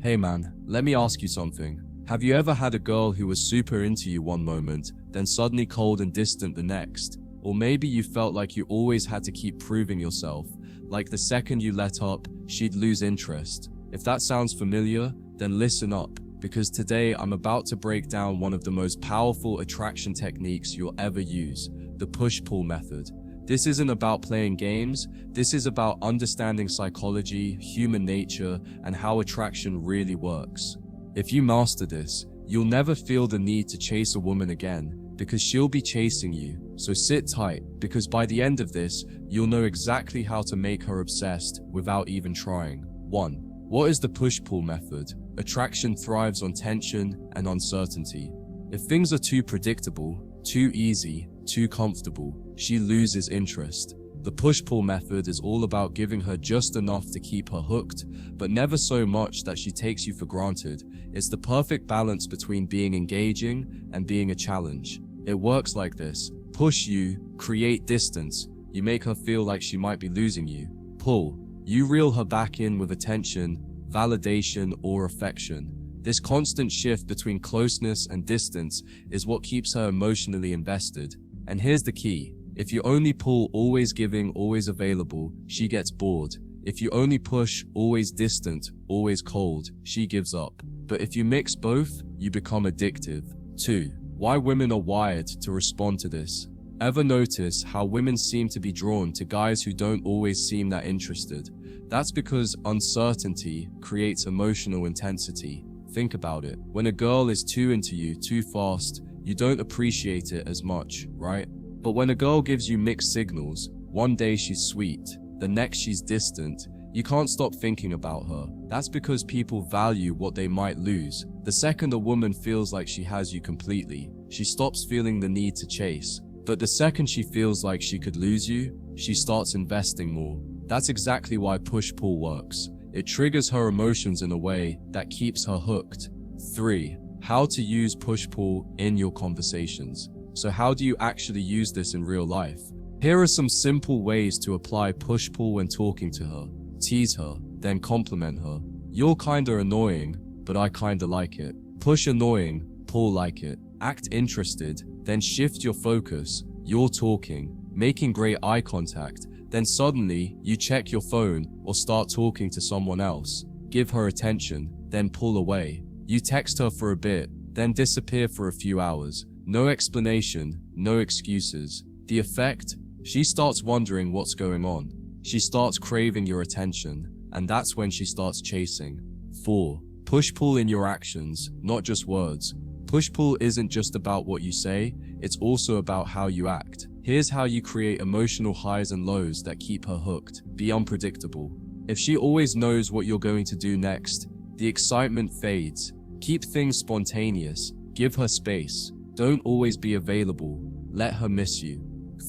Hey man, let me ask you something. Have you ever had a girl who was super into you one moment, then suddenly cold and distant the next? Or maybe you felt like you always had to keep proving yourself, like the second you let up, she'd lose interest. If that sounds familiar, then listen up, because today I'm about to break down one of the most powerful attraction techniques you'll ever use, the push-pull method. This isn't about playing games, this is about understanding psychology, human nature, and how attraction really works. If you master this, you'll never feel the need to chase a woman again, because she'll be chasing you. So sit tight, because by the end of this, you'll know exactly how to make her obsessed without even trying. 1. What is the push-pull method? Attraction thrives on tension and uncertainty. If things are too predictable, too easy, too comfortable, she loses interest. The push-pull method is all about giving her just enough to keep her hooked, but never so much that she takes you for granted. It's the perfect balance between being engaging and being a challenge. It works like this. Push you, create distance. You make her feel like she might be losing you. Pull. You reel her back in with attention, validation, or affection. This constant shift between closeness and distance is what keeps her emotionally invested. And here's the key. If you only pull, always giving, always available, she gets bored. If you only push, always distant, always cold, she gives up. But if you mix both, you become addictive. 2. Why women are wired to respond to this. Ever notice how women seem to be drawn to guys who don't always seem that interested? That's because uncertainty creates emotional intensity. Think about it. When a girl is too into you too fast, you don't appreciate it as much, right? But when a girl gives you mixed signals, one day she's sweet, the next she's distant, you can't stop thinking about her. That's because people value what they might lose. The second a woman feels like she has you completely, she stops feeling the need to chase. But the second she feels like she could lose you, she starts investing more. That's exactly why push-pull works. It triggers her emotions in a way that keeps her hooked. 3. How to use push-pull in your conversations. So how do you actually use this in real life? Here are some simple ways to apply push-pull when talking to her. Tease her, then compliment her. You're kinda annoying, but I kinda like it. Push annoying, pull like it. Act interested, then shift your focus. You're talking, making great eye contact, then suddenly you check your phone or start talking to someone else. Give her attention, then pull away. You text her for a bit, then disappear for a few hours. No explanation, no excuses. The effect? She starts wondering what's going on. She starts craving your attention, and that's when she starts chasing. 4. Push-pull in your actions, not just words. Push-pull isn't just about what you say, it's also about how you act. Here's how you create emotional highs and lows that keep her hooked. Be unpredictable. If she always knows what you're going to do next, the excitement fades. Keep things spontaneous. Give her space. Don't always be available. Let her miss you.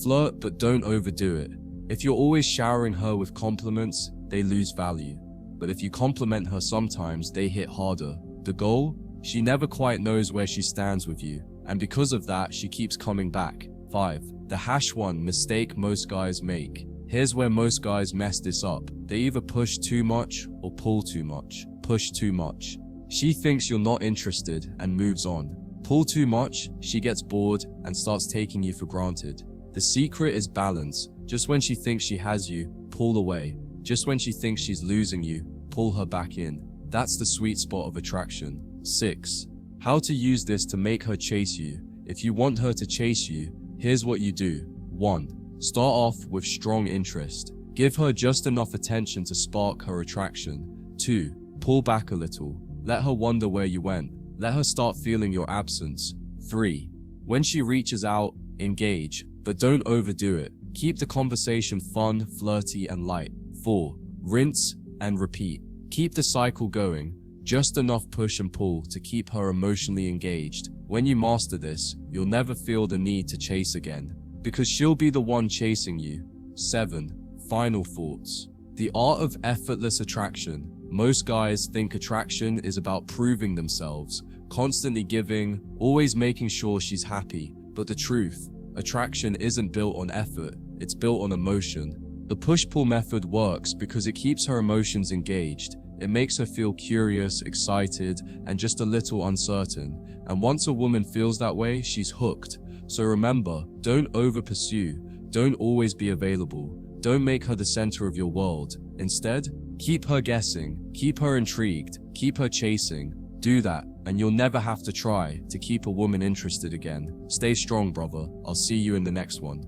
Flirt, but don't overdo it. If you're always showering her with compliments, they lose value. But if you compliment her sometimes, they hit harder. The goal? She never quite knows where she stands with you, and because of that, she keeps coming back. 5. The #1 mistake most guys make. Here's where most guys mess this up. They either push too much or pull too much. Push too much. She thinks you're not interested and moves on. Pull too much, she gets bored and starts taking you for granted. The secret is balance. Just when she thinks she has you, pull away. Just when she thinks she's losing you, pull her back in. That's the sweet spot of attraction. 6. How to use this to make her chase you. If you want her to chase you, here's what you do. 1. Start off with strong interest. Give her just enough attention to spark her attraction. 2. Pull back a little. Let her wonder where you went. Let her start feeling your absence. 3. When she reaches out, engage, but don't overdo it. Keep the conversation fun, flirty, and light. 4. Rinse and repeat. Keep the cycle going. Just enough push and pull to keep her emotionally engaged. When you master this, you'll never feel the need to chase again, because she'll be the one chasing you. 7. Final thoughts. The art of effortless attraction. Most guys think attraction is about proving themselves, constantly giving, always making sure she's happy. But the truth, attraction isn't built on effort, it's built on emotion. The push-pull method works because it keeps her emotions engaged. It makes her feel curious, excited, and just a little uncertain. And once a woman feels that way, she's hooked. So remember, don't over-pursue. Don't always be available. Don't make her the center of your world. Instead, keep her guessing, keep her intrigued, keep her chasing. Do that, and you'll never have to try to keep a woman interested again. Stay strong, brother. I'll see you in the next one.